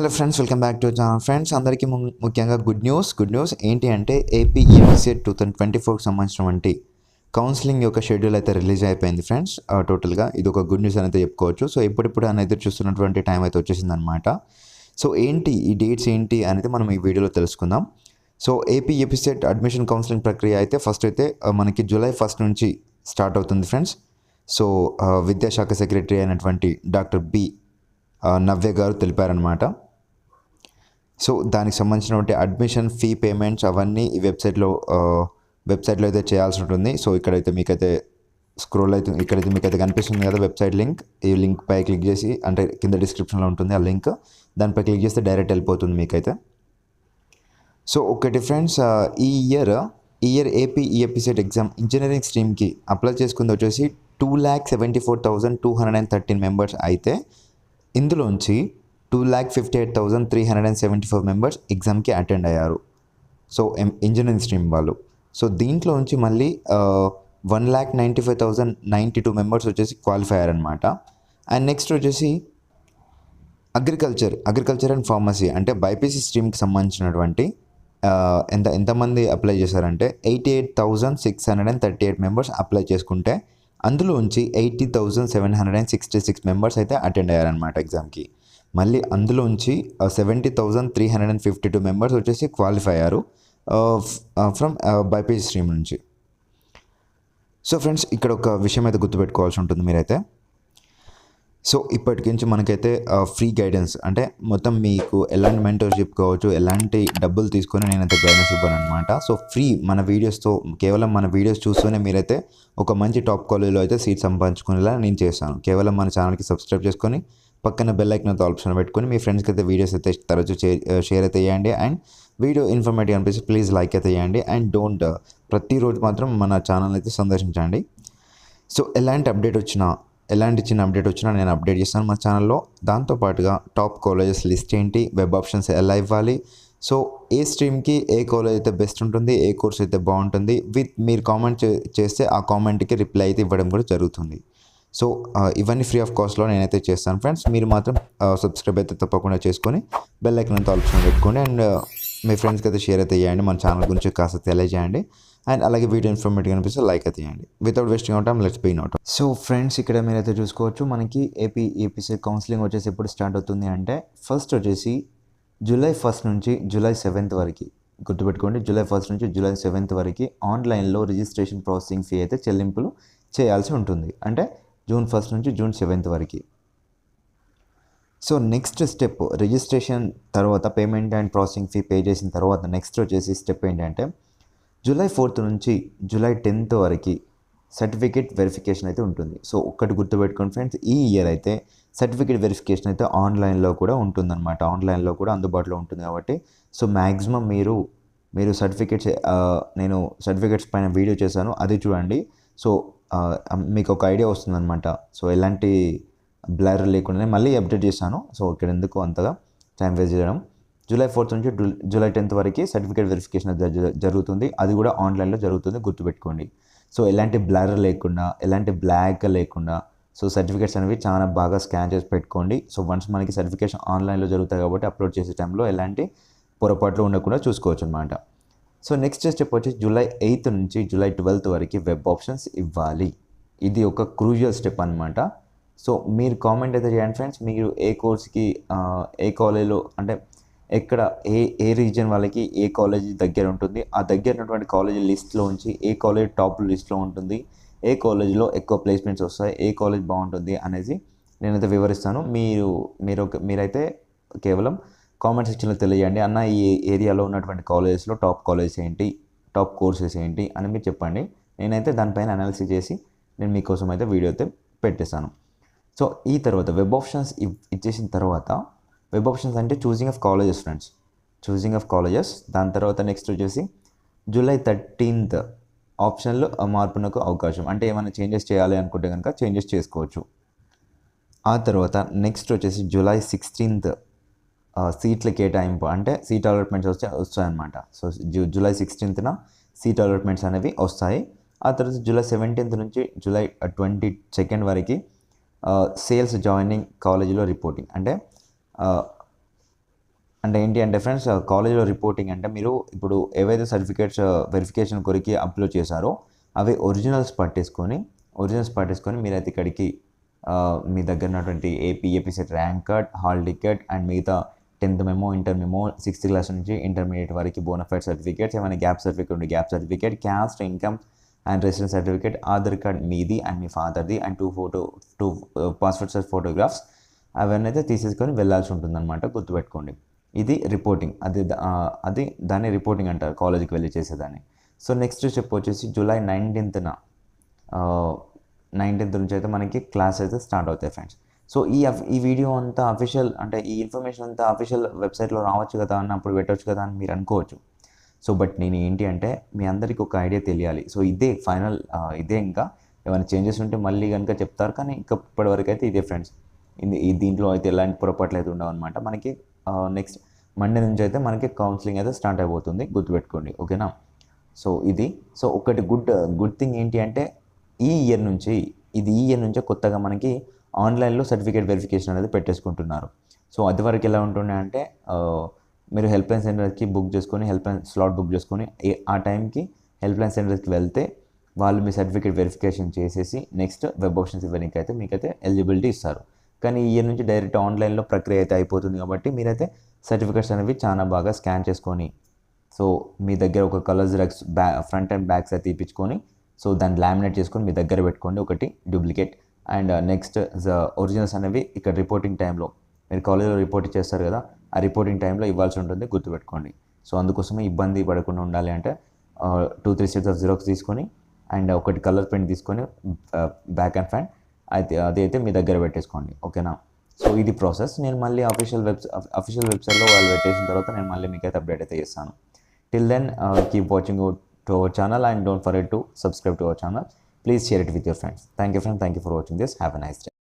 Hello friends, welcome back to channel. Friends అందరికీ ముఖ్యంగా good news ఏంటి అంటే ఏపీఈఎస్సెట్ 2024కి సంబంధించినటువంటి కౌన్సిలింగ్ యొక్క షెడ్యూల్ అయితే రిలీజ్ అయిపోయింది ఫ్రెండ్స్. టోటల్గా ఇది ఒక గుడ్ న్యూస్ అనేది చెప్పుకోవచ్చు. సో ఇప్పుడిప్పుడు అనేది చూస్తున్నటువంటి టైం అయితే వచ్చేసిందనమాట. సో ఏంటి ఈ డేట్స్ ఏంటి అనేది మనం ఈ వీడియోలో తెలుసుకుందాం. సో ఏపీఈఎస్సెట్ అడ్మిషన్ కౌన్సిలింగ్ ప్రక్రియ అయితే ఫస్ట్ అయితే మనకి జూలై 1 నుంచి స్టార్ట్ అవుతుంది ఫ్రెండ్స్. సో విద్యాశాఖ సెక్రటరీ అయినటువంటి డాక్టర్ బి నవ్య గారు తెలిపారనమాట. సో దానికి సంబంధించినటువంటి అడ్మిషన్ ఫీ పేమెంట్స్ అవన్నీ ఈ వెబ్సైట్లో అయితే చేయాల్సి ఉంటుంది. సో ఇక్కడైతే మీకైతే స్క్రోల్ అయితే ఇక్కడైతే మీకైతే కనిపిస్తుంది కదా వెబ్సైట్ లింక్. ఈ లింక్ పై క్లిక్ చేసి, అంటే కింద డిస్క్రిప్షన్లో ఉంటుంది ఆ లింక్, దానిపై క్లిక్ చేస్తే డైరెక్ట్ వెళ్ళిపోతుంది మీకైతే. సో ఒకటి ఫ్రెండ్స్, ఈ ఇయర్ ఏపీఈఎస్సెట్ ఎగ్జామ్ ఇంజనీరింగ్ స్ట్రీమ్కి అప్లై చేసుకుంది వచ్చేసి 2,74,213 మెంబర్స్ అయితే ఇందులోంచి 2,58,374 మెంబర్స్ ఎగ్జామ్కి అటెండ్ అయ్యారు. సో ఇంజనీరింగ్ స్ట్రీమ్ వాళ్ళు. సో దీంట్లో నుంచి మళ్ళీ 1,95,092 మెంబర్స్ వచ్చేసి క్వాలిఫై అయ్యారనమాట. అండ్ నెక్స్ట్ వచ్చేసి అగ్రికల్చర్ అండ్ ఫార్మసీ అంటే బైపీసీ స్ట్రీమ్కి సంబంధించినటువంటి ఎంతమంది అప్లై చేశారంటే 88,638 మెంబర్స్ అప్లై చేసుకుంటే అందులోంచి 80,766 మెంబర్స్ అయితే అటెండ్ అయ్యారనమాట ఎగ్జామ్కి. మళ్ళీ అందులోంచి 70,352 మెంబర్స్ వచ్చేసి క్వాలిఫై అయ్యారు ఫ్రమ్ బైపీసీ స్ట్రీమ్ నుంచి. సో ఫ్రెండ్స్ ఇక్కడ ఒక విషయం అయితే గుర్తుపెట్టుకోవాల్సి ఉంటుంది మీరైతే. సో ఇప్పటికించి మనకైతే ఫ్రీ గైడెన్స్, అంటే మొత్తం మీకు ఎలాంటి మెంటర్షిప్ కావచ్చు, ఎలాంటి డబ్బులు తీసుకొని నేనైతే గైడెన్స్ ఇవ్వను అనమాట. సో ఫ్రీ మన వీడియోస్తో, కేవలం మన వీడియోస్ చూస్తూనే మీరైతే ఒక మంచి టాప్ కాలేజీలో అయితే సీట్ సంపాదించుకునేలా నేను చేస్తాను. కేవలం మన ఛానల్కి సబ్స్క్రైబ్ చేసుకొని పక్కన బెల్ ఐకాన్ ఆప్షన్ పెట్టుకొని మీ ఫ్రెండ్స్కి అయితే వీడియోస్ అయితే తరచూ షేర్ అయితే చేయండి. అండ్ వీడియో ఇన్ఫర్మేటివ్ అనిపిస్తే ప్లీజ్ లైక్ అయితే చేయండి. అండ్ ప్రతిరోజు మాత్రం మన ఛానల్ అయితే సందర్శించండి. సో ఎలాంటి చిన్న అప్డేట్ వచ్చినా నేను అప్డేట్ చేస్తాను మన ఛానల్లో. దాంతోపాటుగా టాప్ కాలేజెస్ లిస్ట్ ఏంటి, వెబ్ ఆప్షన్స్ ఎలా ఇవ్వాలి, సో ఏ స్ట్రీమ్కి ఏ కాలేజ్ అయితే బెస్ట్ ఉంటుంది, ఏ కోర్స్ అయితే బాగుంటుంది, మీరు కామెంట్ చేస్తే ఆ కామెంట్కి రిప్లై అయితే ఇవ్వడం కూడా జరుగుతుంది. సో ఇవన్నీ ఫ్రీ ఆఫ్ కాస్ట్లో నేనైతే చేస్తాను ఫ్రెండ్స్. మీరు మాత్రం సబ్స్క్రైబ్ అయితే తప్పకుండా చేసుకొని బెల్ ఐకాన్ అంతా ఆప్షన్ పెట్టుకోండి. అండ్ మీ ఫ్రెండ్స్కి అయితే షేర్ అయితే చేయండి, మన ఛానల్ గురించి కాస్త తెలియజేయండి. అండ్ అలాగే వీడియో ఇన్ఫర్మేటివ్ అనిపిస్తే లైక్ అయితే చేయండి. Without wasting out time let's begin out. So friends ఇక్కడ మీరైతే చూసుకోవచ్చు, మనకి ఏపీఈఎస్సెట్ కౌన్సిలింగ్ వచ్చేసి ఎప్పుడు స్టార్ట్ అవుతుంది అంటే ఫస్ట్ వచ్చేసి జూలై 1 నుంచి జూలై 7 వరకు. గుర్తుపెట్టుకోండి, జూలై 1 నుంచి జూలై 7 వరకు ఆన్లైన్లో రిజిస్ట్రేషన్ ప్రాసెసింగ్ ఫీ అయితే చెల్లింపులు చేయాల్సి ఉంటుంది. అంటే జూన్ 1 నుంచి జూన్ 7 వరకు. సో నెక్స్ట్ స్టెప్ రిజిస్ట్రేషన్ తర్వాత payment and processing fee pay చేసిన తర్వాత నెక్స్ట్ వచ్చేసి స్టెప్ ఏంటంటే జూలై 4 నుంచి జూలై 10 వరకు సర్టిఫికేట్ వెరిఫికేషన్ అయితే ఉంటుంది. సో ఒక్కటి గుర్తుపెట్టుకోండి ఫ్రెండ్స్, ఈ ఇయర్ అయితే సర్టిఫికేట్ వెరిఫికేషన్ అయితే ఆన్లైన్లో కూడా ఉంటుందన్నమాట. ఆన్లైన్లో కూడా అందుబాటులో ఉంటుంది కాబట్టి సో మ్యాక్సిమం మీరు సర్టిఫికేట్స్, నేను సర్టిఫికేట్స్ పైన వీడియో చేశాను, అది చూడండి. సో మీకు ఒక ఐడియా వస్తుందన్నమాట. సో ఎలాంటి బ్లర్ లేకుండానే మళ్ళీ అప్డేట్ చేశాను. సో ఇక్కడ ఎందుకు అంతగా టైం వేస్ట్ చేయడం. జూలై 4 నుంచి జూలై 10 వరకు సర్టిఫికేట్ వెరిఫికేషన్ జరుగుతుంది. అది కూడా ఆన్లైన్లో జరుగుతుంది, గుర్తుపెట్టుకోండి. సో ఎలాంటి బ్లర్ లేకుండా, ఎలాంటి బ్లాక్ లేకుండా సో సర్టిఫికేట్స్ అనేవి చాలా బాగా స్కాన్ చేసి పెట్టుకోండి. సో వన్స్ మనకి సర్టిఫికేషన్ ఆన్లైన్లో జరుగుతాయి కాబట్టి అప్లోడ్ చేసే టైంలో ఎలాంటి పొరపాట్లు ఉండకుండా చూసుకోవచ్చు అనమాట. సో నెక్స్ట్ స్టెప్ వచ్చి జూలై 8 నుంచి జూలై 12 వరకు వెబ్ ఆప్షన్స్ ఇవ్వాలి. ఇది ఒక క్రూషియల్ స్టెప్ అనమాట. సో మీరు కామెంట్ అయితే చేయండి ఫ్రెండ్స్, మీరు ఏ కోర్స్కి ఏ కాలేజ్లో, అంటే ఎక్కడ ఏ రీజియన్ వాళ్ళకి ఏ కాలేజీ దగ్గర ఉంటుంది, ఆ దగ్గర ఉన్నటువంటి కాలేజీ లిస్ట్లో ఉంచి ఏ కాలేజ్ టాప్ లిస్ట్లో ఉంటుంది, ఏ కాలేజ్లో ఎక్కువ ప్లేస్మెంట్స్ వస్తాయి, ఏ కాలేజ్ బాగుంటుంది అనేది నేనైతే వివరిస్తాను. మీరైతే కేవలం కామెంట్ సెక్షన్లో తెలియజేయండి, అన్న ఈ ఏరియాలో ఉన్నటువంటి కాలేజెస్లో టాప్ కాలేజెస్ ఏంటి, టాప్ కోర్సెస్ ఏంటి అని మీరు చెప్పండి. నేనైతే దానిపైన అనాలిసిస్ చేసి నేను మీకోసం అయితే వీడియో అయితే పెట్టేస్తాను. సో ఈ తర్వాత వెబ్ ఆప్షన్స్ ఇచ్చేసిన తర్వాత, వెబ్ ఆప్షన్స్ అంటే choosing of colleges friends, choosing of colleges. దాని తర్వాత నెక్స్ట్ వచ్చేసి జూలై 13 ఆప్షన్లో మార్పునకు అవకాశం, అంటే ఏమైనా చేంజెస్ చేయాలి అనుకుంటే కనుక చేంజెస్ చేసుకోవచ్చు. ఆ తర్వాత నెక్స్ట్ వచ్చేసి జూలై 16 సీట్ల కేటాయింపు, అంటే సీట్ అలాట్మెంట్స్ వస్తాయన్నమాట. సో జూలై 16న సీట్ అలాట్మెంట్స్ అనేవి వస్తాయి. ఆ తర్వాత జూలై 17 నుంచి జూలై 22 వరకు సేల్స్ జాయినింగ్ కాలేజీలో రిపోర్టింగ్, అంటే అంటే ఏంటి అంటే ఫ్రెండ్స్, కాలేజ్లో రిపోర్టింగ్ అంటే మీరు ఇప్పుడు ఏవైతే సర్టిఫికేట్స్ వెరిఫికేషన్ కొరికి అప్లోడ్ చేశారో అవి ఒరిజినల్స్ పట్టేసుకొని మీరైతే ఇక్కడికి మీ దగ్గర ఉన్నటువంటి AP CET rank card, hall ticket and మిగతా 10th memo, inter memo, 6th class నుంచి ఇంటర్మీడియట్ వరకు బోనఫైడ్ సర్టిఫికేట్స్, ఏమైనా gap certificate, caste, income and residence certificate, Aadhaar card మీది అండ్ మీ ఫాదర్ది and two passport size photographs అవన్నీ అయితే తీసేసుకొని వెళ్ళాల్సి ఉంటుందన్నమాట. గుర్తుపెట్టుకోండి. ఇది రిపోర్టింగ్. దాన్ని రిపోర్టింగ్ అంటారు, కాలేజీకి వెళ్ళి చేసేదాన్ని. సో నెక్స్ట్ స్టెప్ వచ్చేసి జూలై 19th నుంచి అయితే మనకి క్లాస్ అయితే స్టార్ట్ అవుతాయి ఫ్రెండ్స్. సో ఈ వీడియో అంతా అఫీషియల్, అంటే ఈ ఇన్ఫర్మేషన్ అంతా అఫీషియల్ వెబ్సైట్లో రావచ్చు కదా అన్నప్పుడు పెట్టవచ్చు కదా అని మీరు అనుకోవచ్చు. సో బట్ నేను ఏంటి అంటే మీ అందరికీ ఒక ఐడియా తెలియాలి. సో ఇదే ఫైనల్, ఇదే ఇంకా ఏమైనా చేంజెస్ ఉంటే మళ్ళీ కనుక చెప్తారు, కానీ ఇంకా ఇప్పటివరకు అయితే ఇదే ఫ్రెండ్స్. దీంట్లో అయితే ఎలాంటి పొరపాట్లు అయితే ఉండవు అనమాట. మనకి నెక్స్ట్ మండే నుంచి అయితే మనకి కౌన్సిలింగ్ అయితే స్టార్ట్ అయిపోతుంది. గుర్తుపెట్టుకోండి, ఓకేనా. సో ఒకటి గుడ్ థింగ్ ఏంటి అంటే ఈ ఇయర్ నుంచే కొత్తగా మనకి ఆన్లైన్లో సర్టిఫికేట్ వెరిఫికేషన్ అనేది పెట్టేసుకుంటున్నారు. సో అది వరకు ఎలా ఉంటుండే అంటే మీరు హెల్ప్ లైన్ సెంటర్కి హెల్ప్ లైన్ స్లాట్ బుక్ చేసుకొని ఆ టైంకి హెల్ప్ లైన్ సెంటర్కి వెళ్తే వాళ్ళు మీ సర్టిఫికేట్ వెరిఫికేషన్ చేసేసి నెక్స్ట్ వెబ్ ఆప్షన్స్ ఇవ్వడానికి అయితే మీకైతే ఎలిజిబిలిటీ ఇస్తారు. కానీ ఈ ఇయర్ నుంచి డైరెక్ట్ ఆన్లైన్లో ప్రక్రియ అయితే అయిపోతుంది కాబట్టి మీరైతే సర్టిఫికేట్స్ అనేవి చాలా బాగా స్కాన్ చేసుకొని, సో మీ దగ్గర ఒక colour xerox front and backs అయితే తీపించుకొని, సో దాన్ని లామినేట్ చేసుకొని మీ దగ్గర పెట్టుకోండి ఒకటి డూప్లికేట్. అండ్ నెక్స్ట్ ఒరిజినల్స్ అనేవి ఇక్కడ రిపోర్టింగ్ టైంలో మీరు కాలేజ్లో రిపోర్ట్ చేస్తారు కదా, ఆ రిపోర్టింగ్ టైంలో ఇవ్వాల్సి ఉంటుంది. గుర్తుపెట్టుకోండి. సో అందుకోసమే ఇబ్బంది పడకుండా ఉండాలి అంటే 2-3 సెట్స్ ఆఫ్ జిరాక్స్ తీసుకొని అండ్ ఒకటి కలర్ పెయింట్ తీసుకొని బ్యాక్ అండ్ ఫ్రంట్ అదైతే మీ దగ్గర పెట్టేసుకోండి, ఓకేనా. సో ఇది ప్రాసెస్. నేను మళ్ళీ అఫీషియల్ వెబ్సైట్లో వాళ్ళు పెట్టేసిన తర్వాత నేను మళ్ళీ మీకైతే అప్డేట్ అయితే చేస్తాను. Till then keep watching to our channel and don't forget to subscribe to our channel. Please share it with your friends. Thank you friends. Thank you for watching this. Have a nice day.